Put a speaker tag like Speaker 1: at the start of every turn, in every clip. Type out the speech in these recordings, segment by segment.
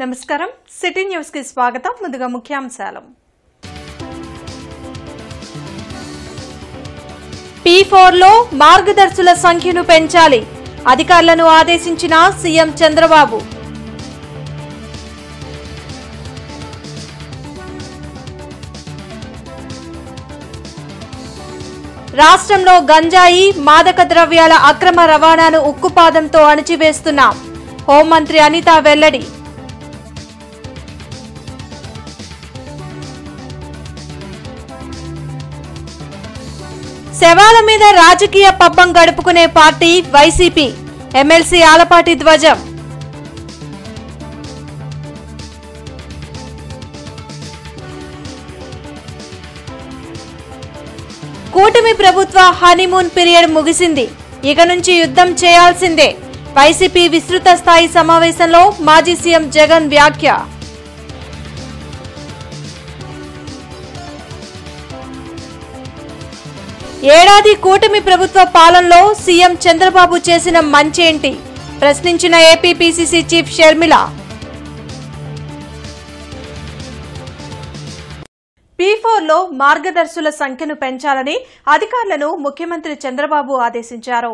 Speaker 1: నమస్కారం city news కి స్వాగతం. ముందుగా ముఖ్యాంశాలు. P4 లో మార్గదర్శుల సంఖ్యను పెంచాలి. అధికారులను ఆదేశించిన సీఎం చంద్రబాబు. రాష్ట్రంలో గంజాయి, మాదక ద్రవ్యాల అక్రమ రవాణాను ఉక్కుపాదంతో అణచివేస్తున్నాం. హోంమంత్రి అనిత వెల్లడి. శవాల మీద రాజకీయ పబ్బం గడుపుకునే పార్టీ వైసీపీ. ఎమ్మెల్సీ ఆలపాటి ధ్వజం. కూటమి ప్రభుత్వ హనీమూన్ పీరియడ్ ముగిసింది. ఇక నుంచి యుద్ధం చేయాల్సిందే. వైసీపీ విస్తృత స్థాయి సమావేశంలో మాజీ సీఎం జగన్ వ్యాఖ్య. ఏడాది కూటమి ప్రభుత్వ పాలనలో సీఎం చంద్రబాబు చేసిన మంచేంటి ప్రశ్నించిన AP PCC chief Sharmila. P4 లో మార్గదర్శుల సంఖ్యను పెంచాలని అధికారులను ముఖ్యమంత్రి చంద్రబాబు ఆదేశించారు.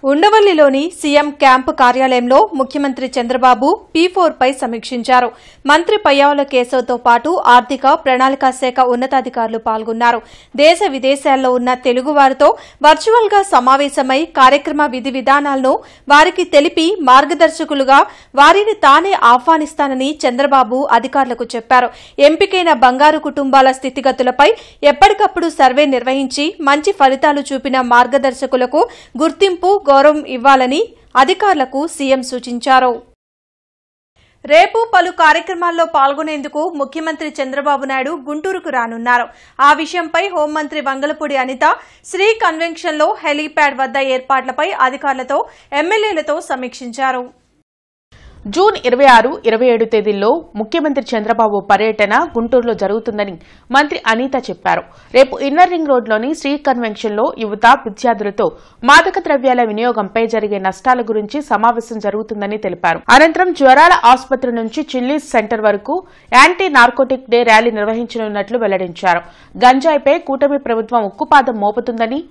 Speaker 1: ఉండవల్లిలోని సీఎం క్యాంపు కార్యాలయంలో ముఖ్యమంత్రి చంద్రబాబు P4 పై సమీక్షించారు. మంత్రి పయ్యావుల కేశవ్తో పాటు ఆర్థిక ప్రణాళికా శాఖ ఉన్నతాధికారులు పాల్గొన్నారు. దేశ విదేశాల్లో ఉన్న తెలుగువారితో వర్చువల్ గా సమావేశమై కార్యక్రమ విధి విధానాలను వారికి తెలిపి మార్గదర్శకులుగా వారిని తానే ఆహ్వానిస్తానని చంద్రబాబు అధికారులకు చెప్పారు. ఎంపికైన బంగారు కుటుంబాల స్థితిగతులపై ఎప్పటికప్పుడు సర్వే నిర్వహించి మంచి ఫలితాలు చూపిన మార్గదర్శకులకు గుర్తింపు, గౌరవం ఇవ్వాలని అధికారులకు సీఎం సూచించారు. రేపు పలు కార్యక్రమాల్లో పాల్గొనేందుకు ముఖ్యమంత్రి చంద్రబాబు నాయుడు గుంటూరుకు రానున్నారు. ఆ విషయంపై హోంమంత్రి వంగలపూడి అనిత శ్రీ కన్వెన్షన్లో హెలీప్యాడ్ వద్ద ఏర్పాట్లపై అధికారులతో, ఎమ్మెల్యేలతో సమీక్షించారు.
Speaker 2: జూన్ 26, 27 తేదీల్లో ముఖ్యమంత్రి చంద్రబాబు పర్యటన గుంటూరులో జరుగుతుందని మంత్రి అనిత చెప్పారు. రేపు ఇన్నర్ రింగ్ రోడ్లోని శ్రీ కన్వెన్షన్లో యువత, విద్యార్థులతో మాదక ద్రవ్యాల వినియోగంపై జరిగే నష్టాల గురించి సమావేశం జరుగుతుందని తెలిపారు. అనంతరం జ్వరాల ఆసుపత్రి నుంచి చిల్లీస్ సెంటర్ వరకు యాంటీ నార్కోటిక్ డే ర్యాలీ నిర్వహించనున్నట్లు వెల్లడించారు. గంజాయిపై కూటమి ప్రభుత్వం ఉక్కుపాదం మోపుతుందని,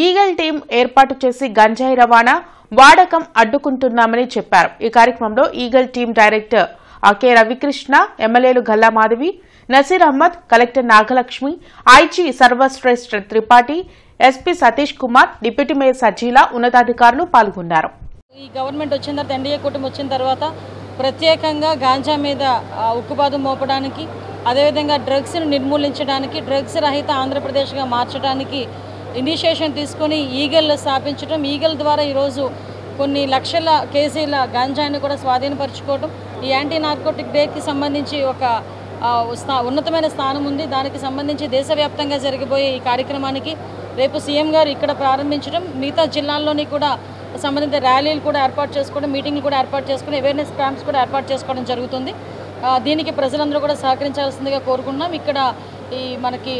Speaker 2: ఈగల్ టీం ఏర్పాటు చేసి గంజాయి రవాణా, వాడకం అడ్డుకుంటున్నామని చెప్పారు. ఈ కార్యక్రమంలో eagle team director K Ravikrishna, ఎమ్మెల్యేలు Galla Madhavi, Naseer Ahmed, collector Nagalakshmi, IG Sarvashreshtha Tripathi, SP Satish Kumar, deputy mayor Sajila, ఉన్నతాధికారులు పాల్గొన్నారు.
Speaker 3: ఈ గవర్నమెంట్ వచ్చిన తర్వాత, ఎన్డీఏ కూటమి వచ్చిన తర్వాత ప్రత్యేకంగా గాంజా మీద ఉక్కుపాదం మోపడానికి, అదేవిధంగా డ్రగ్స్ను నిర్మూలించడానికి, డ్రగ్స్ రహిత ఆంధ్రప్రదేశ్గా మార్చడానికి ఇనిషియేషన్ తీసుకుని ఈగల్ స్థాపించడం, ఈగల్ ద్వారా ఈరోజు కొన్ని లక్షల కేజీల గంజాయిని కూడా స్వాధీనపరచుకోవడం. ఈ యాంటీ నార్కోటిక్ డేకి సంబంధించి ఒక ఉన్నతమైన స్థానం ఉంది. దానికి సంబంధించి దేశవ్యాప్తంగా జరగబోయే ఈ కార్యక్రమానికి రేపు సీఎం గారు ఇక్కడ ప్రారంభించడం, మిగతా జిల్లాల్లోని కూడా సంబంధిత ర్యాలీలు కూడా ఏర్పాటు చేసుకోవడం, మీటింగ్లు కూడా ఏర్పాటు చేసుకుని అవేర్నెస్ క్యాంప్స్ కూడా ఏర్పాటు చేసుకోవడం జరుగుతుంది. దీనికి ప్రజలందరూ కూడా సహకరించాల్సిందిగా కోరుకుంటున్నాం. ఇక్కడ ఈ మనకి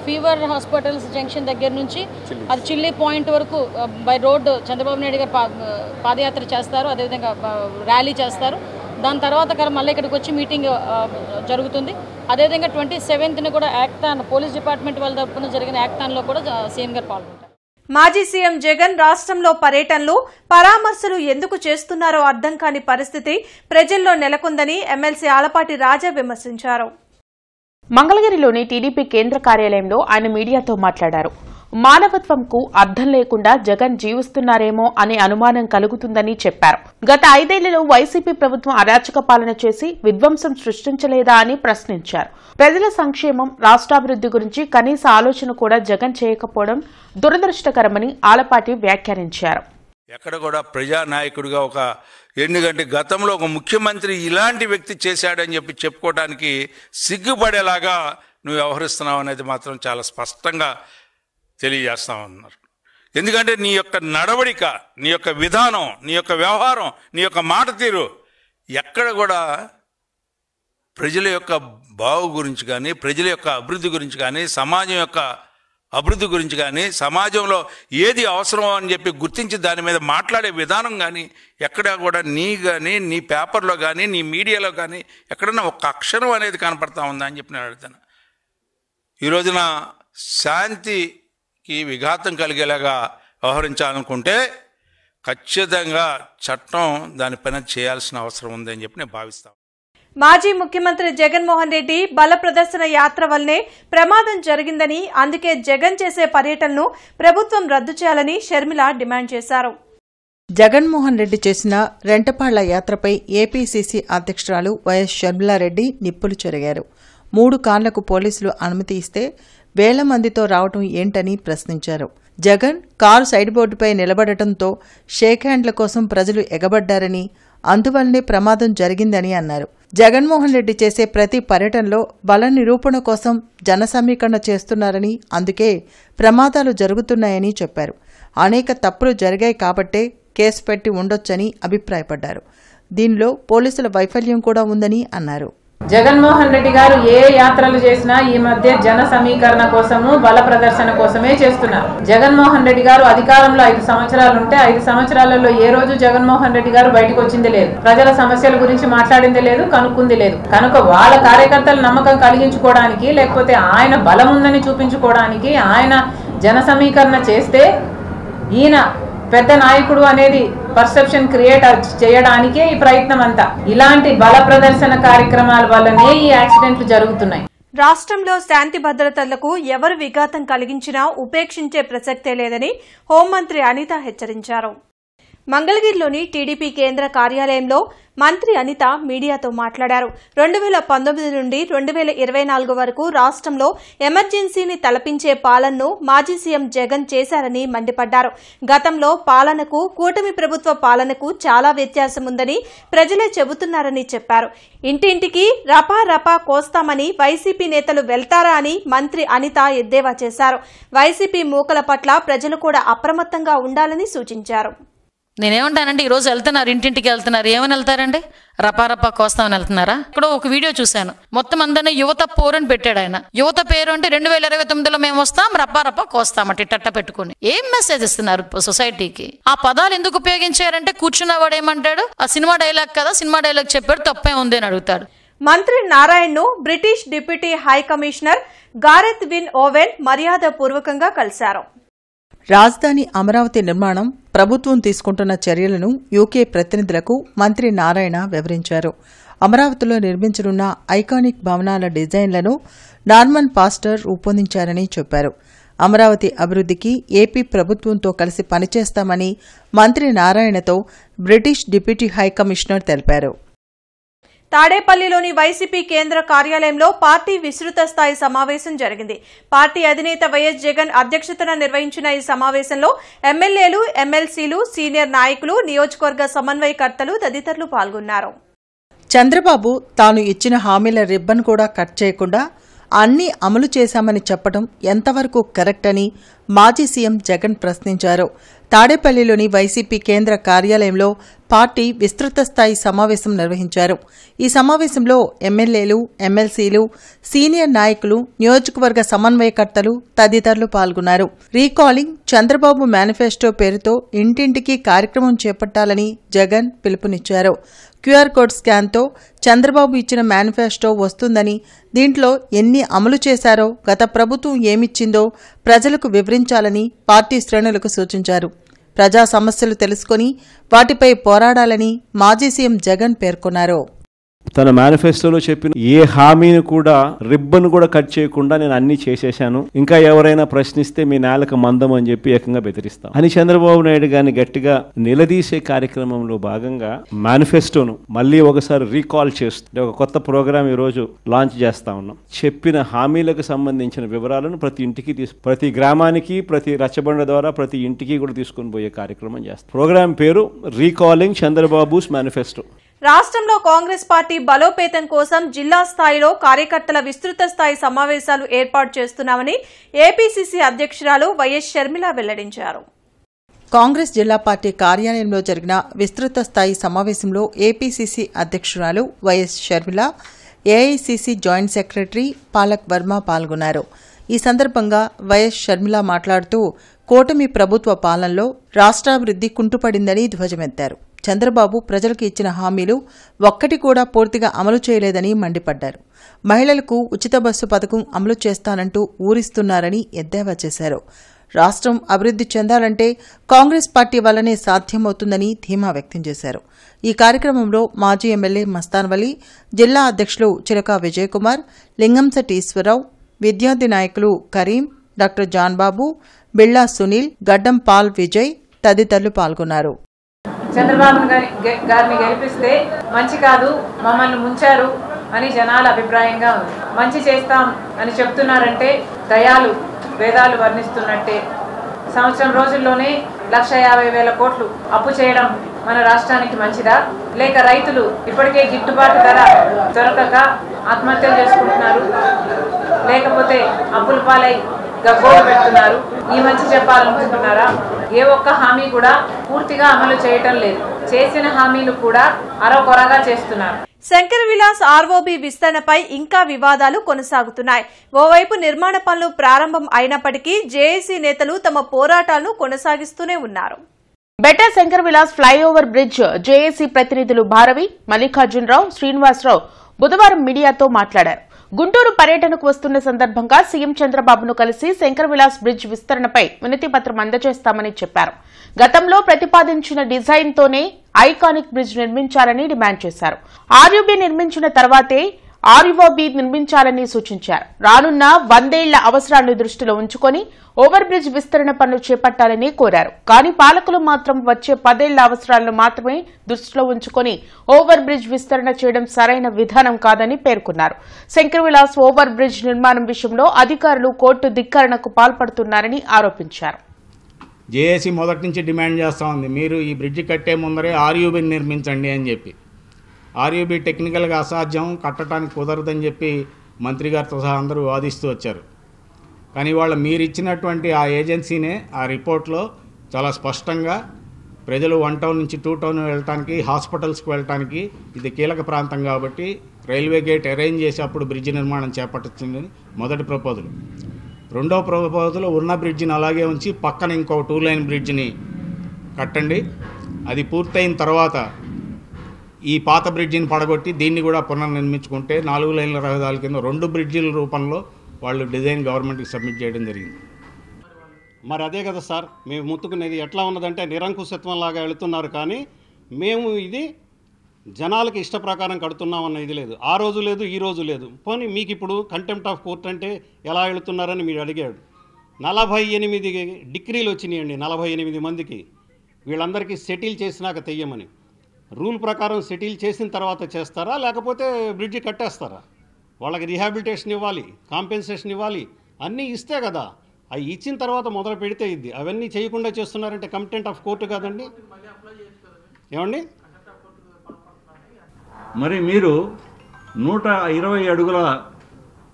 Speaker 3: ఫీవర్ హాస్పిటల్స్ జంక్షన్ దగ్గర నుంచి అది చిల్లీ పాయింట్ వరకు బై రోడ్ చంద్రబాబు నాయుడు గారు పాదయాత్ర చేస్తారు, అదేవిధంగా ర్యాలీ చేస్తారు. దాని తర్వాత మళ్ళీ ఇక్కడికి వచ్చి మీటింగ్ జరుగుతుంది. అదేవిధంగా 27న కూడా యాక్తాన్ పోలీస్ డిపార్ట్మెంట్ వాళ్ళ తరపున జరిగిన యాక్తాన్లో కూడా సీఎం గారు పాల్గొంటారు.
Speaker 1: మాజీ సీఎం జగన్ రాష్ట్రంలో పర్యటనలు, పరామర్శలు ఎందుకు చేస్తున్నారో అర్థం కాని పరిస్థితి ప్రజల్లో నెలకొందని ఎమ్మెల్సీ ఆలపాటి రాజా విమర్శించారు.
Speaker 2: మంగళగిరిలోని టీడీపీ కేంద్ర కార్యాలయంలో ఆయన మీడియాతో మాట్లాడారు. మానవత్వంకు అర్థం లేకుండా జగన్ జీవిస్తున్నారేమో అనే అనుమానం కలుగుతుందని చెప్పారు. గత 5 ఏళ్లలో వైసీపీ ప్రభుత్వం అరాచక పాలన చేసి విధ్వంసం సృష్టించలేదా అని ప్రశ్నించారు. ప్రజల సంక్షేమం, రాష్ట్రాభివృద్ధి గురించి కనీస ఆలోచన కూడా జగన్ చేయకపోవడం దురదృష్టకరమని ఆలపాటి వ్యాఖ్యానించారు.
Speaker 4: ఎక్కడ కూడా ప్రజానాయకుడిగా ఎందుకంటే గతంలో ఒక ముఖ్యమంత్రి ఇలాంటి వ్యక్తి చేశాడని చెప్పుకోవడానికి సిగ్గుపడేలాగా నువ్వు వ్యవహరిస్తున్నావు అనేది మాత్రం చాలా స్పష్టంగా తెలియజేస్తా ఉన్నారు. ఎందుకంటే నీ యొక్క నడవడిక, నీ యొక్క విధానం, నీ యొక్క వ్యవహారం, నీ యొక్క మాట తీరు ఎక్కడ కూడా ప్రజల యొక్క బావు గురించి కానీ, ప్రజల యొక్క అభివృద్ధి గురించి కానీ, సమాజం యొక్క అభివృద్ధి గురించి కానీ సమాజంలో ఏది అవసరమో అని చెప్పి గుర్తించి దాని మీద మాట్లాడే విధానం కానీ ఎక్కడా కూడా నీ పేపర్లో కానీ నీ మీడియాలో కానీ ఎక్కడన్నా ఒక అక్షరం అనేది కనపడతా ఉందా అని చెప్పి నేను అడుగుతాను. ఈ రోజున శాంతికి విఘాతం కలిగేలాగా వ్యవహరించాలనుకుంటే ఖచ్చితంగా చట్టం దానిపైన చేయాల్సిన అవసరం ఉందని చెప్పి నేను భావిస్తాను.
Speaker 1: మాజీ ముఖ్యమంత్రి జగన్మోహన్ రెడ్డి బల ప్రదర్శన యాత్ర వల్లనే ప్రమాదం జరిగిందని, అందుకే జగన్ చేసే పర్యటనను ప్రభుత్వం రద్దు చేయాలని షర్మిల డిమాండ్ చేశారు.
Speaker 5: జగన్మోహన్ రెడ్డి చేసిన రెంటపాళ్ల యాత్రపై ఏపీసీసీ అధ్యక్షురాలు వైఎస్ షర్మిలారెడ్డి నిప్పులు చెరిగారు. 3 కార్లకు పోలీసులు అనుమతి ఇస్తే వేల మందితో రావటం ఏంటని ప్రశ్నించారు. జగన్ కారు సైడ్ బోర్డుపై నిలబడటంతో షేక్ హ్యాండ్ల కోసం ప్రజలు ఎగబడ్డారని, అందువల్లనే ప్రమాదం జరిగిందని అన్నారు. జగన్మోహన్ రెడ్డి చేసే ప్రతి పర్యటనలో బల నిరూపణ కోసం జన సమీకరణ చేస్తున్నారని, అందుకే ప్రమాదాలు జరుగుతున్నాయని చెప్పారు. అనేక తప్పులు జరిగాయి కాబట్టే కేసు పెట్టి ఉండొచ్చని అభిప్రాయపడ్డారు. దీనిలో పోలీసుల వైఫల్యం కూడా ఉందని అన్నారు.
Speaker 6: జగన్మోహన్ రెడ్డి గారు ఏ యాత్రలు చేసినా ఈ మధ్య జన సమీకరణ కోసము బల ప్రదర్శన కోసమే చేస్తున్నారు. జగన్మోహన్ రెడ్డి గారు అధికారంలో 5 సంవత్సరాలు ఉంటే 5 సంవత్సరాలలో ఏ రోజు జగన్మోహన్ రెడ్డి గారు బయటకు వచ్చింది లేదు, ప్రజల సమస్యల గురించి మాట్లాడింది లేదు, కనుక్కుంది లేదు. కనుక వాళ్ళ కార్యకర్తల నమ్మకం కలిగించుకోవడానికి, లేకపోతే ఆయన బలం ఉందని చూపించుకోవడానికి ఆయన జన సమీకరణ చేస్తే ఈయన పెద్ద నాయకుడు అనేది పర్సెప్షన్ క్రియేట్ చేయడానికే ఈ ప్రయత్నం అంతా. ఇలాంటి బల ప్రదర్శన కార్యక్రమాల వల్లనే ఈ యాక్సిడెంట్లు జరుగుతున్నాయి.
Speaker 1: రాష్ట్రంలో శాంతి భద్రతలకు ఎవరు విఘాతం కలిగించినా ఉపేక్షించే ప్రసక్తే లేదని హోంమంత్రి అనిత హెచ్చరించారు. మంగళగిరిలోని టీడీపీ కేంద్ర కార్యాలయంలో మంత్రి అనిత మీడియాతో మాట్లాడారు. 2019 నుండి 2024 వరకు రాష్ట్రంలో ఎమర్జెన్సీని తలపించే పాలనను మాజీ సీఎం జగన్ చేశారని మండిపడ్డారు. గతంలో పాలనకు, కూటమి ప్రభుత్వ పాలనకు చాలా వ్యత్యాసం ఉందని ప్రజలే చెబుతున్నారని చెప్పారు. ఇంటింటికి రపా రపా కోస్తామని వైసీపీ నేతలు వెళ్తారా అని మంత్రి అనిత ఎద్దేవా చేశారు. వైసీపీ మూకల పట్ల ప్రజలు కూడా అప్రమత్తంగా ఉండాలని సూచించారు.
Speaker 3: నేనేమంటానంటే ఈరోజు వెళ్తున్నారు, ఇంటింటికి వెళ్తున్నారు, ఏమని వెళ్తారండి? రపారపా కోస్తామని వెళ్తున్నారా? ఇక్కడ ఒక వీడియో చూశాను, మొత్తం అందరినీ యువత పోరని పెట్టాడు ఆయన. యువత పేరు అంటే 2029లో మేము వస్తాం, రపారపా కోస్తామట ఇట్ట పెట్టుకుని. ఏం మెసేజ్ ఇస్తున్నారు సొసైటీకి? ఆ పదాలు ఎందుకు ఉపయోగించారంటే కూర్చున్నవాడు ఏమంటాడు, ఆ సినిమా డైలాగ్ కదా, సినిమా డైలాగ్ చెప్పాడు, తప్పే ఉంది అని అడుగుతాడు.
Speaker 1: మంత్రి నారాయణ్ను British deputy high commissioner Gareth Wyn Owen మర్యాదపూర్వకంగా కలిశారు.
Speaker 5: రాజధాని అమరావతి నిర్మాణం ప్రభుత్వం తీసుకుంటున్న చర్యలను యూకే ప్రతినిధులకు మంత్రి నారాయణ వివరించారు. అమరావతిలో నిర్మించనున్న ఐకానిక్ భవనాల డిజైన్లను నార్మన్ పాస్టర్ రూపొందించారని చెప్పారు. అమరావతి అభివృద్ధికి ఏపీ ప్రభుత్వంతో కలిసి పనిచేస్తామని మంత్రి నారాయణతో బ్రిటిష్ డిప్యూటీ హై కమిషనర్ తెలిపారు.
Speaker 1: తాడేపల్లిలోని వైసీపీ కేంద్ర కార్యాలయంలో పార్టీ విస్తృత స్థాయి సమావేశం జరిగింది. పార్టీ అధినేత వైఎస్ జగన్ అధ్యక్షతన నిర్వహించిన ఈ సమావేశంలో ఎమ్మెల్యేలు, ఎమ్మెల్సీలు, సీనియర్ నాయకులు, నియోజకవర్గ సమన్వయకర్తలు తదితరులు పాల్గొన్నారు.
Speaker 5: చంద్రబాబు తాను ఇచ్చిన హామీల రిబ్బన్ కూడా కట్ చేయకుండా అన్నీ అమలు చేశామని చెప్పడం ఎంతవరకు కరెక్ట్ అని మాజీ సీఎం జగన్ ప్రశ్నించారు. తాడేపల్లిలోని వైసీపీ కేంద్ర కార్యాలయంలో పార్టీ విస్తృత స్థాయి సమావేశం నిర్వహించారు. ఈ సమావేశంలో ఎమ్మెల్యేలు, ఎమ్మెల్సీలు, సీనియర్ నాయకులు, నియోజకవర్గ సమన్వయకర్తలు తదితరులు పాల్గొన్నారు. రీకాలింగ్ చంద్రబాబు మేనిఫెస్టో పేరుతో ఇంటింటికి కార్యక్రమం చేపట్టాలని జగన్ పిలుపునిచ్చారు. క్యూఆర్ కోడ్ స్కాన్తో చంద్రబాబు ఇచ్చిన మేనిఫెస్టో వస్తుందని, దీంట్లో ఎన్ని అమలు చేశారో, గత ప్రభుత్వం ఏమిచ్చిందో ప్రజలకు వివరించాలని పార్టీ శ్రేణులకు సూచించారు. ప్రజా సమస్యలు తెలుసుకుని వాటిపై పోరాడాలని మాజీ సీఎం జగన్ పేర్కొన్నారు.
Speaker 7: తన మేనిఫెస్టోలో చెప్పిన ఏ హామీని కూడా రిబ్బన్ కూడా కట్ చేయకుండా నేను అన్ని చేసేశాను, ఇంకా ఎవరైనా ప్రశ్నిస్తే మీ నేలకు మందం అని చెప్పి ఏకంగా బెదిరిస్తాం అని చంద్రబాబు నాయుడు గారిని గట్టిగా నిలదీసే కార్యక్రమంలో భాగంగా మేనిఫెస్టోను మళ్ళీ ఒకసారి రీకాల్ చేస్తూ ఒక కొత్త ప్రోగ్రాం ఈ రోజు లాంచ్ చేస్తా ఉన్నాం. చెప్పిన హామీలకు సంబంధించిన వివరాలను ప్రతి ఇంటికి ప్రతి గ్రామానికి, ప్రతి రచ్చబండ ద్వారా ప్రతి ఇంటికి కూడా తీసుకొని పోయే కార్యక్రమం చేస్తాం. ప్రోగ్రాం పేరు రీకాలింగ్ చంద్రబాబుస్ మేనిఫెస్టో.
Speaker 1: రాష్ట్రంలో కాంగ్రెస్ పార్టీ బలోపేతం కోసం జిల్లా స్థాయిలో కార్యకర్తల విస్తృత స్థాయి సమావేశాలు ఏర్పాటు చేస్తున్నామని ఏపీసీసీ అధ్యక్షురాలు వైఎస్ షర్మిల వెల్లడించారు.
Speaker 5: కాంగ్రెస్ జిల్లా పార్టీ కార్యాలయంలో జరిగిన విస్తృత స్థాయి సమావేశంలో ఏపీసీసీ అధ్యక్షురాలు YS Sharmila, AICC joint secretary palak Varma పాల్గొన్నారు. ఈ సందర్భంగా వైఎస్ షర్మిల మాట్లాడుతూ కూటమి ప్రభుత్వ పాలనలో రాష్ట్రాభివృద్ధి కుంటుపడిందని ధ్వజమెత్తారు. చంద్రబాబు ప్రజలకు ఇచ్చిన హామీలు ఒక్కటి కూడా పూర్తిగా అమలు చేయలేదని మండిపడ్డారు. మహిళలకు ఉచిత బస్సు పథకం అమలు చేస్తానంటూ ఊరిస్తున్నారని ఎద్దేవా చేశారు. రాష్ట్రం అభివృద్ధి చెందాలంటే కాంగ్రెస్ పార్టీ వల్లనే సాధ్యమవుతుందని ధీమా వ్యక్తం చేశారు. ఈ కార్యక్రమంలో మాజీ ఎమ్మెల్యే మస్తాన్ వలి, జిల్లా అధ్యక్షులు చిలకా విజయకుమార్, లింగంశెట్టి ఈశ్వరరావు, విద్యార్థి నాయకులు కరీం, డాక్టర్ జాన్బాబు, బిళ్లా సునీల్, గడ్డం పాల్ విజయ్ తదితరులు పాల్గొన్నారు.
Speaker 6: చంద్రబాబు గారిని గెలిపిస్తే మంచి కాదు, మమ్మల్ని ముంచారు అని జనాల అభిప్రాయంగా ఉంది. మంచి చేస్తాం అని చెప్తున్నారంటే దయాలు వేదాలు వర్ణిస్తున్నట్టే. సంవత్సరం రోజుల్లోనే 1,50,000 కోట్లు అప్పు చేయడం మన రాష్ట్రానికి మంచిదా? లేక రైతులు ఇప్పటికే గిట్టుబాటు ధర దొరకక ఆత్మహత్యలు చేసుకుంటున్నారు, లేకపోతే అప్పుల పాలై గగ్గోలు పెడుతున్నారు. ఈ మంచి చెప్పాలనుకుంటున్నారా? ఏ ఒక్క హామీ కూడా పూర్తిగా అమలు చేయటం లేదు. చేసిన హామీలు కూడా అరకొరగా చేస్తున్నారు.
Speaker 1: శంకర్ విలాస్ ఆర్ఓబీ విస్తరణపై ఇంకా వివాదాలు కొనసాగుతున్నాయి. ఓవైపు నిర్మాణ పనులు ప్రారంభం అయినప్పటికీ జేఏసీ నేతలు తమ పోరాటాలను కొనసాగిస్తూనే ఉన్నారు.
Speaker 2: Better Shankar Vilas flyover bridge JAC ప్రతినిధులు భారవి, మల్లికార్జునరావు, శ్రీనివాసరావు బుధవారం మీడియాతో మాట్లాడారు. గుంటూరు పర్యటనకు వస్తున్న సందర్భంగా సీఎం చంద్రబాబును కలిసి శంకర్ విలాస్ బ్రిడ్జ్ విస్తరణపై వినతి పత్రం అందజేస్తామని చెప్పారు. గతంలో ప్రతిపాదించిన డిజైన్తోనే ఐకానిక్ బ్రిడ్జ్ నిర్మించాలని డిమాండ్ చేశారు. ఆర్యూబీ నిర్మించిన తర్వాతే ఆర్ఓబీ నిర్మించాలని సూచించారు. రానున్న 100 ఏళ్ల అవసరాలను దృష్టిలో ఉంచుకొని ఓవర్ బ్రిడ్జ్ విస్తరణ పనులు చేపట్టాలని కోరారు. కానీ పాలకులు మాత్రం వచ్చే 10 ఏళ్ల అవసరాలను మాత్రమే దృష్టిలో ఉంచుకొని ఓవర్ బ్రిడ్జ్ విస్తరణ చేయడం సరైన విధానం కాదని పేర్కొన్నారు. శంకర్ విలాస్ ఓవర్ బ్రిడ్జ్ నిర్మాణం విషయంలో అధికారులు కోర్టు ధిక్కరణకు పాల్పడుతున్నారని ఆరోపించారు.
Speaker 8: జేఏసీ మొదటి నుంచి డిమాండ్ చేస్తూ ఉంది, మీరు ఈ బ్రిడ్జ్ కట్టే ముందరే ఆర్యూబీని నిర్మించండి అని చెప్పి. ఆర్యూబీ టెక్నికల్గా అసాధ్యం, కట్టడానికి కుదరదని చెప్పి మంత్రి గారితో సహా అందరూ వాదిస్తూ వచ్చారు. కానీ వాళ్ళ మీరు ఇచ్చినటువంటి ఆ ఏజెన్సీనే ఆ రిపోర్ట్లో చాలా స్పష్టంగా ప్రజలు 1 టౌన్ నుంచి 2 టౌన్ వెళ్ళటానికి, హాస్పిటల్స్కి వెళ్ళటానికి ఇది కీలక ప్రాంతం కాబట్టి రైల్వే గేట్ అరేంజ్ చేసి అప్పుడు బ్రిడ్జ్ నిర్మాణం చేపట్టొచ్చిందని మొదటి ప్రపోజల్. రెండో ప్రపోజల్ ఉన్న బ్రిడ్జిని అలాగే ఉంచి పక్కన ఇంకో 2 లైన్ బ్రిడ్జిని కట్టండి. అది పూర్తయిన తర్వాత ఈ పాత బ్రిడ్జిని పడగొట్టి దీన్ని కూడా పునర్నిర్మించుకుంటే 4 లైన్ల రహదారుల కింద 2 బ్రిడ్జిల రూపంలో వాళ్ళు డిజైన్ గవర్నమెంట్కి సబ్మిట్ చేయడం జరిగింది.
Speaker 9: మరి అదే కదా సార్ మేము ముత్తుకునేది. ఎట్లా ఉన్నదంటే నిరంకుశత్వం లాగా వెళుతున్నారు, కానీ మేము ఇది జనాలకి ఇష్ట ప్రకారం కడుతున్నామన్న ఇది లేదు. ఆ రోజు లేదు, ఈ రోజు లేదు. పోనీ మీకు ఇప్పుడు కంటెంప్ట్ ఆఫ్ కోర్ట్ అంటే ఎలా వెళుతున్నారని మీరు అడిగాడు. 48 డిగ్రీలు వచ్చినాయండి 48 మందికి. వీళ్ళందరికీ సెటిల్ చేసినాక తెయ్యమని. రూల్ ప్రకారం సెటిల్ చేసిన తర్వాత చేస్తారా, లేకపోతే బ్రిడ్జి కట్టేస్తారా? వాళ్ళకి రిహాబిలిటేషన్ ఇవ్వాలి, కాంపెన్సేషన్ ఇవ్వాలి, అన్నీ ఇస్తే కదా. అవి ఇచ్చిన తర్వాత మొదలు పెడితే ఇది. అవన్నీ చేయకుండా చేస్తున్నారంటే కంటెంప్ట్ ఆఫ్ కోర్టు కాదండి. ఏమండి?
Speaker 7: మరి మీరు 120 అడుగుల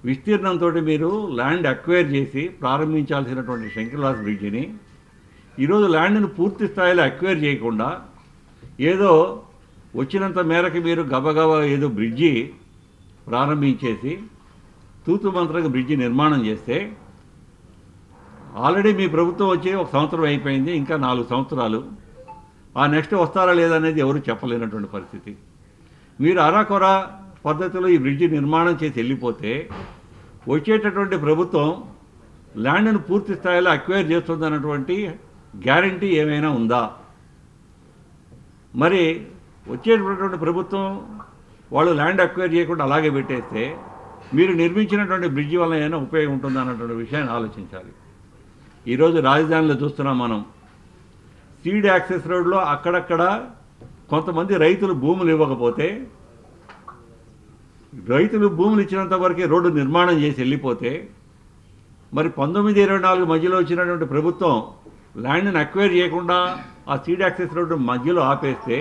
Speaker 7: విస్తీర్ణంతో మీరు ల్యాండ్ అక్వైర్ చేసి ప్రారంభించాల్సినటువంటి శంకర్ విలాస్ బ్రిడ్జిని ఈరోజు ల్యాండ్ను పూర్తి స్థాయిలో అక్వైర్ చేయకుండా ఏదో వచ్చినంత మేరకు మీరు గబగబా ఏదో బ్రిడ్జి ప్రారంభించేసి తూతు మంత్రంగా బ్రిడ్జి నిర్మాణం చేస్తే ఆల్రెడీ మీ ప్రభుత్వం వచ్చి 1 సంవత్సరం అయిపోయింది, ఇంకా 4 సంవత్సరాలు. ఆ నెక్స్ట్ వస్తారా లేదనేది ఎవరు చెప్పలేనటువంటి పరిస్థితి. మీరు అరాకొర పద్ధతిలో ఈ బ్రిడ్జి నిర్మాణం చేసి వెళ్ళిపోతే వచ్చేటటువంటి ప్రభుత్వం ల్యాండ్ను పూర్తి స్థాయిలో అక్వైర్ చేస్తుందన్నటువంటి గ్యారంటీ ఏమైనా ఉందా? మరి వచ్చేటటువంటి ప్రభుత్వం వాళ్ళు ల్యాండ్ అక్వైర్ చేయకుండా అలాగే పెట్టేస్తే మీరు నిర్మించినటువంటి బ్రిడ్జి వల్ల ఏమైనా ఉపయోగం ఉంటుందా అన్నటువంటి విషయాన్ని ఆలోచించాలి. ఈరోజు రాజధానిలో చూస్తున్నాం మనం, సీడ్ యాక్సెస్ రోడ్లో అక్కడక్కడ కొంతమంది రైతులు భూములు ఇవ్వకపోతే, రైతులు భూములు ఇచ్చినంత వరకే రోడ్డు నిర్మాణం చేసి వెళ్ళిపోతే, మరి 1924 మధ్యలో వచ్చినటువంటి ప్రభుత్వం ల్యాండ్ని అక్వైర్ చేయకుండా ఆ సీడ్ యాక్సెస్ రోడ్డు మధ్యలో ఆపేస్తే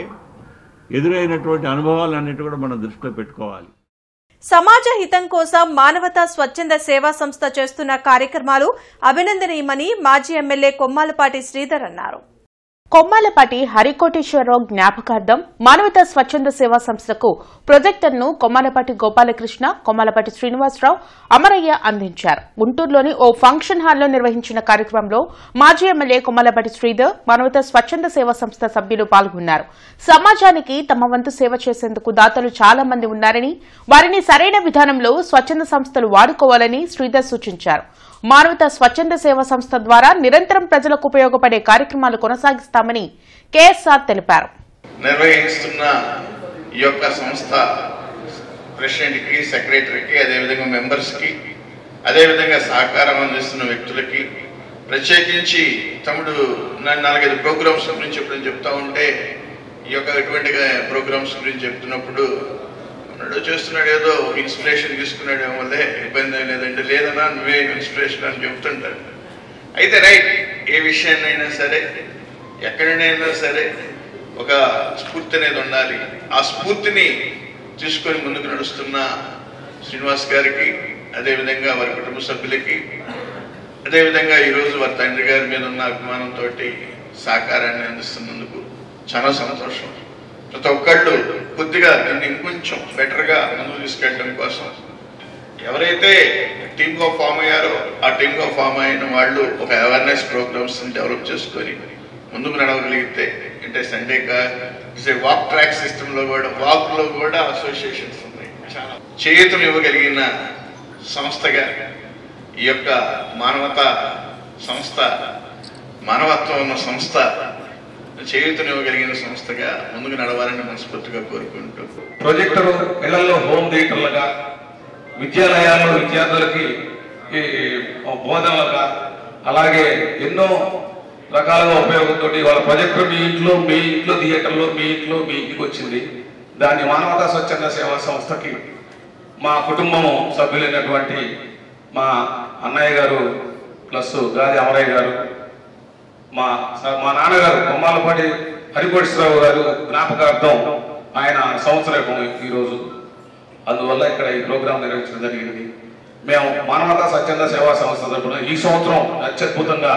Speaker 7: ఎదురైనటువంటి అనుభవాలన్నిటి కూడా మనం దృష్టిలో పెట్టుకోవాలి.
Speaker 1: సమాజ హితం కోసం మానవతా స్వచ్ఛంద సేవా సంస్థ చేస్తున్న కార్యక్రమాలు అభినందనీయమని మాజీ ఎమ్మెల్యే కొమ్మాలపాటి శ్రీధర్ అన్నారు.
Speaker 2: కొమ్మాలపాటి హరికోటేశ్వరరావు జ్ఞాపకార్థం మానవతా స్వచ్ఛంద సేవా సంస్థకు ప్రొజెక్టర్ను కొమ్మాలపాటి గోపాలకృష్ణ, కొమ్మాలపాటి శ్రీనివాసరావు, అమరయ్య అందించారు. గుంటూరులోని ఓ ఫంక్షన్ హాల్లో నిర్వహించిన కార్యక్రమంలో మాజీ ఎమ్మెల్యే కొమ్మాలపాటి శ్రీధర్, మానవతా స్వచ్ఛంద సేవా సంస్థ సభ్యులు పాల్గొన్నారు. సమాజానికి తమ వంతు సేవ చేసేందుకు దాతలు చాలా మంది ఉన్నారని, వారిని సరైన విధానంలో స్వచ్ఛంద సంస్థలు వాడుకోవాలని శ్రీధర్ సూచించారు. మానవతా స్వచ్ఛంద సేవా సంస్థ ద్వారా నిరంతరం ప్రజలకు ఉపయోగపడే కార్యక్రమాలు కొనసాగిస్తామని కేఎస్ఆర్ తెలిపారు.
Speaker 10: నిర్వహిస్తున్న ఈ యొక్క సంస్థ ప్రెసిడెంట్కి, సెక్రటరీకి, అదేవిధంగా మెంబర్స్కి, అదేవిధంగా సహకారం అందిస్తున్న వ్యక్తులకి, ప్రత్యేకించి తమ్ముడు 4-5 ప్రోగ్రామ్స్ గురించి ఎప్పుడైనా చెప్తా ఉంటే ఈ యొక్క ఎటువంటి ప్రోగ్రామ్స్ గురించి చెప్తున్నప్పుడు చేస్తున్నాడు, ఏదో ఇన్స్పిరేషన్ తీసుకున్నాడు వల్లే ఇబ్బంది లేదంటే లేదన్నా నువ్వే ఇన్స్పిరేషన్ అని చెప్తుంటాడు. అయితే రైట్, ఏ విషయాన్నైనా సరే ఎక్కడైనా సరే ఒక స్ఫూర్తి అనేది ఉండాలి. ఆ స్ఫూర్తిని తీసుకొని ముందుకు నడుస్తున్న శ్రీనివాస్ గారికి, అదేవిధంగా వారి కుటుంబ సభ్యులకి, అదేవిధంగా ఈరోజు వారి తండ్రి గారి మీద ఉన్న అభిమానంతో సహకారాన్ని అందిస్తున్నందుకు చాలా సంతోషం. ప్రతి ఒక్కళ్ళు కొద్దిగా దీన్ని ఇంకొంచెం బెటర్గా ముందుకు తీసుకెళ్ళడం కోసం ఎవరైతే టీమ్గా ఫామ్ అయ్యారో ఆ టీమ్గా ఫామ్ అయిన వాళ్ళు ఒక అవేర్నెస్ ప్రోగ్రామ్స్ని డెవలప్ చేసుకొని ముందుకు నడవగలిగితే, అంటే సండేగా వాక్ ట్రాక్ సిస్టంలో కూడా వాక్లో కూడా అసోసియేషన్స్ ఉన్నాయి. చాలా చేతులు ఇవ్వగలిగిన సంస్థగా ఈ యొక్క మానవతా సంస్థ, మానవత్వం ఉన్న సంస్థ చేయూతనివ్వగలిగిన సంస్థగా ముందుకు నడవాలని మనస్ఫూర్తిగా కోరుకుంటూ,
Speaker 11: ప్రొజెక్టర్ ఇళ్లలో హోమ్ థియేటర్లుగా, విద్యాలయాల్లో విద్యార్థులకి బోధనలుగా, అలాగే ఎన్నో రకాలుగా ఉపయోగంతో వాళ్ళ ప్రొజెక్టర్ మీ ఇంట్లో థియేటర్లో మీ ఇంటికి వచ్చింది. దాన్ని మానవతా స్వచ్ఛంద సేవా సంస్థకి మా కుటుంబము సభ్యులైనటువంటి మా అన్నయ్య గారు ప్లస్ గాది అమరయ్య గారు, మా నాన్నగారు కొమ్మాలపాటి హరికోటేశ్వరరావు గారు జ్ఞాపకార్థం ఆయన సంవత్సరం ఈరోజు, అందువల్ల ఇక్కడ ఈ ప్రోగ్రాం నిర్వహించడం జరిగింది. మేము మానవతా స్వచ్ఛంద సేవా సంస్థ తరపున ఈ సంవత్సరం అత్యద్భుతంగా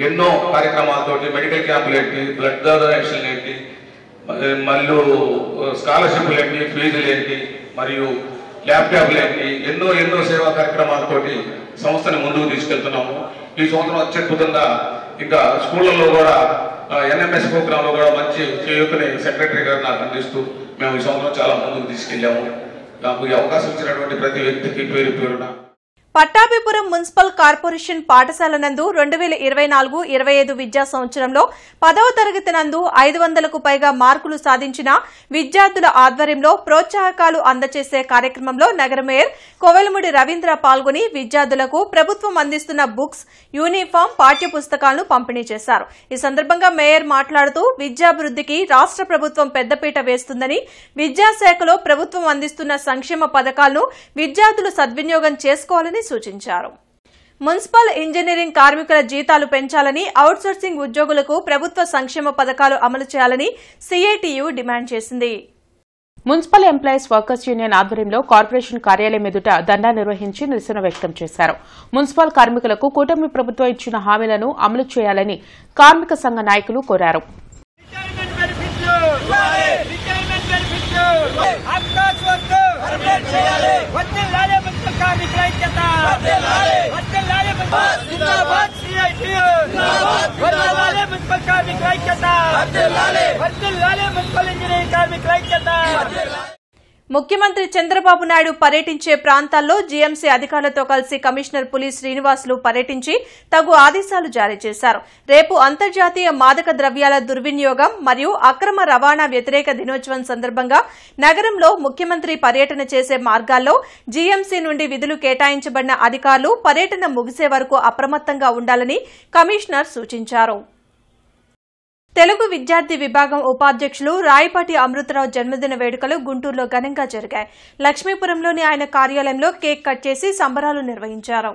Speaker 11: ఎన్నో కార్యక్రమాలతోటి, మెడికల్ క్యాంపులు ఏంటి, బ్లడ్ డొనేషన్లు ఏంటి, మరియు స్కాలర్షిప్లు ఏంటి, ఫీజులు ఏంటి, మరియు ల్యాప్టాప్లు ఏంటి, ఎన్నో సేవా కార్యక్రమాలతోటి సంస్థని ముందుకు తీసుకెళ్తున్నాము. ఈ సంవత్సరం అత్యద్భుతంగా ఇంకా స్కూళ్ళల్లో కూడా ఎన్ఎంఎస్ ప్రోగ్రాంలో కూడా మంచి చేయూతని సెక్రటరీ గారు నాకు అందిస్తూ మేము ఈ సంవత్సరం చాలా ముందుకు తీసుకెళ్లాము. నాకు ఈ అవకాశం ఇచ్చినటువంటి ప్రతి వ్యక్తికి పేరు పేరున.
Speaker 1: పట్టాభిపురం మున్సిపల్ కార్పొరేషన్ పాఠశాల నందు 2024-25 విద్యా సంవత్సరంలో 10వ తరగతి నందు 500కు పైగా మార్కులు సాధించిన విద్యార్థుల ఆధ్వర్యంలో ప్రోత్సాహకాలు అందజేసే కార్యక్రమంలో నగర మేయర్ కోవెలముడి రవీంద్ర పాల్గొని విద్యార్థులకు ప్రభుత్వం అందిస్తున్న బుక్స్, యూనిఫామ్, పాఠ్య పుస్తకాలను పంపిణీ చేశారు. ఈ సందర్భంగా మేయర్ మాట్లాడుతూ విద్యాభివృద్ధికి రాష్ట్ర ప్రభుత్వం పెద్దపీట వేస్తుందని, విద్యాశాఖలో ప్రభుత్వం అందిస్తున్న సంక్షేమ పథకాలను విద్యార్థులు సద్వినియోగం చేసుకోవాలని సూచించారు. మున్సిపల్ ఇంజనీరింగ్ కార్మికుల జీతాలు పెంచాలని, అవుట్సోర్సింగ్ ఉద్యోగులకు ప్రభుత్వ సంక్షేమ పథకాలు అమలు చేయాలని సిఐటియు డిమాండ్ చేసింది.
Speaker 2: మున్సిపల్ ఎంప్లాయీస్ వర్కర్స్ యూనియన్ ఆధ్వర్యంలో కార్పొరేషన్ కార్యాలయం ఎదుట ధర్నా నిర్వహించి నిరసన వ్యక్తం చేశారు. మున్సిపల్ కార్మికులకు కూటమి ప్రభుత్వం ఇచ్చిన హామీలను అమలు చేయాలని కార్మిక సంఘ నాయకులు కోరారు.
Speaker 1: ముఖ్యమంత్రి చంద్రబాబు నాయుడు పర్యటించే ప్రాంతాల్లో జీఎంసీ అధికారులతో కలిసి కమిషనర్ పులి శ్రీనివాసులు పర్యటించి తగు ఆదేశాలు జారీ చేశారు. రేపు అంతర్జాతీయ మాదక ద్రవ్యాల దుర్వినియోగం మరియు అక్రమ రవాణా వ్యతిరేక దినోత్సవం సందర్భంగా నగరంలో ముఖ్యమంత్రి పర్యటన చేసే మార్గాల్లో జీఎంసీ నుండి విధులు కేటాయించబడిన అధికారులు పర్యటన ముగిసే వరకు అప్రమత్తంగా ఉండాలని కమిషనర్ సూచించారు. తెలుగు విద్యార్థి విభాగం ఉపాధ్యక్షులు రాయపాటి అమృతరావు జన్మదిన వేడుకలు గుంటూరులో ఘనంగా జరిగాయి. లక్ష్మీపురంలోని ఆయన కార్యాలయంలో కేక్ కట్ చేసి సంబరాలు నిర్వహించారు.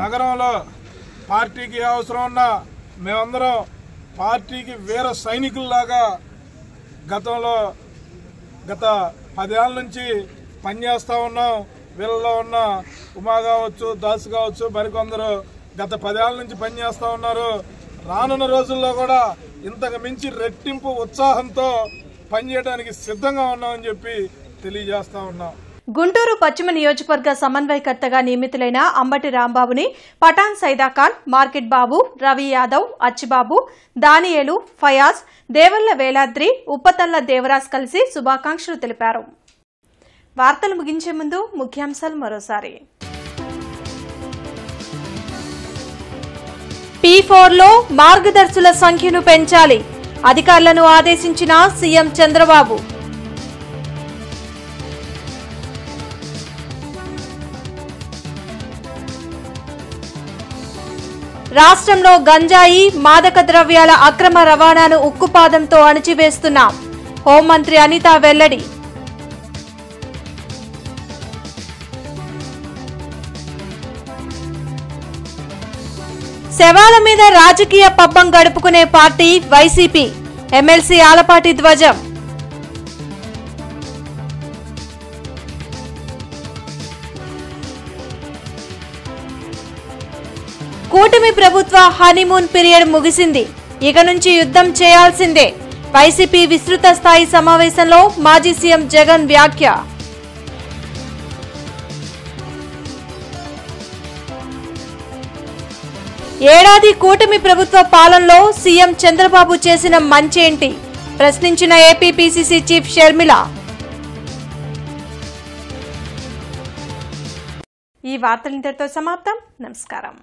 Speaker 12: నగరంలో పార్టీకి అవసరం ఉన్న మేమందరం పార్టీకి వీర సైనికుల్లాగా గత 10 ఏళ్ళ నుంచి పనిచేస్తూ ఉన్నాం. వీళ్ళలో ఉన్న ఉమా కావచ్చు, దాసు కావచ్చు, మరికొందరు గత 10 ఏళ్ళ నుంచి పనిచేస్తూ ఉన్నారు. రానున్న రోజుల్లో కూడా ఇంతకు మించి రెట్టింపు ఉత్సాహంతో పనిచేయడానికి సిద్ధంగా ఉన్నామని చెప్పి తెలియజేస్తా ఉన్నాం.
Speaker 1: గుంటూరు పశ్చిమ నియోజకవర్గ సమన్వయకర్తగా నియమితులైన అంబటి రాంబాబుని పఠాన్ సైదాఖాన్, మార్కెట్ బాబు, రవి యాదవ్, అచ్చిబాబు, దానియేలు, ఫయాజ్, దేవల్ల వేలాద్రి, ఉప్పతల్ల దేవరాజ్ కలిసి శుభాకాంక్షలు తెలిపారు. వార్తలు ముగించే ముందు ముఖ్యాంశాలు మరోసారి. P4లో మార్గదర్శుల సంఖ్యను పెంచాలి, అధికారులను ఆదేశించిన సీఎం చంద్రబాబు. రాష్ట్రంలో గంజాయి, మాదక ద్రవ్యాల అక్రమ రవాణాను ఉక్కుపాదంతో అణిచివేస్తున్నాం, హోంమంత్రి అనిత వెల్లడి. శవాల మీద రాజకీయ పబ్బం గడుపుకునే పార్టీ వైసీపీ, ఎమ్మెల్సీ ఆలపాటి ధ్వజం. కూటమి ప్రభుత్వ హనీమూన్ పీరియడ్ ముగిసింది, ఇక నుంచి యుద్ధం చేయాల్సిందే, వైసీపీ విస్తృత స్థాయి సమావేశంలో మాజీ సీఎం జగన్ వ్యాఖ్య. ఏడాది కూటమి ప్రభుత్వ పాలనలో సీఎం చంద్రబాబు చేసిన మంచేంటి ప్రశ్నించిన ఏపీ పీసీసీ చీఫ్ షర్మిల. ఈ వార్తలు ఇంతటితో సమాప్తం. నమస్కారం.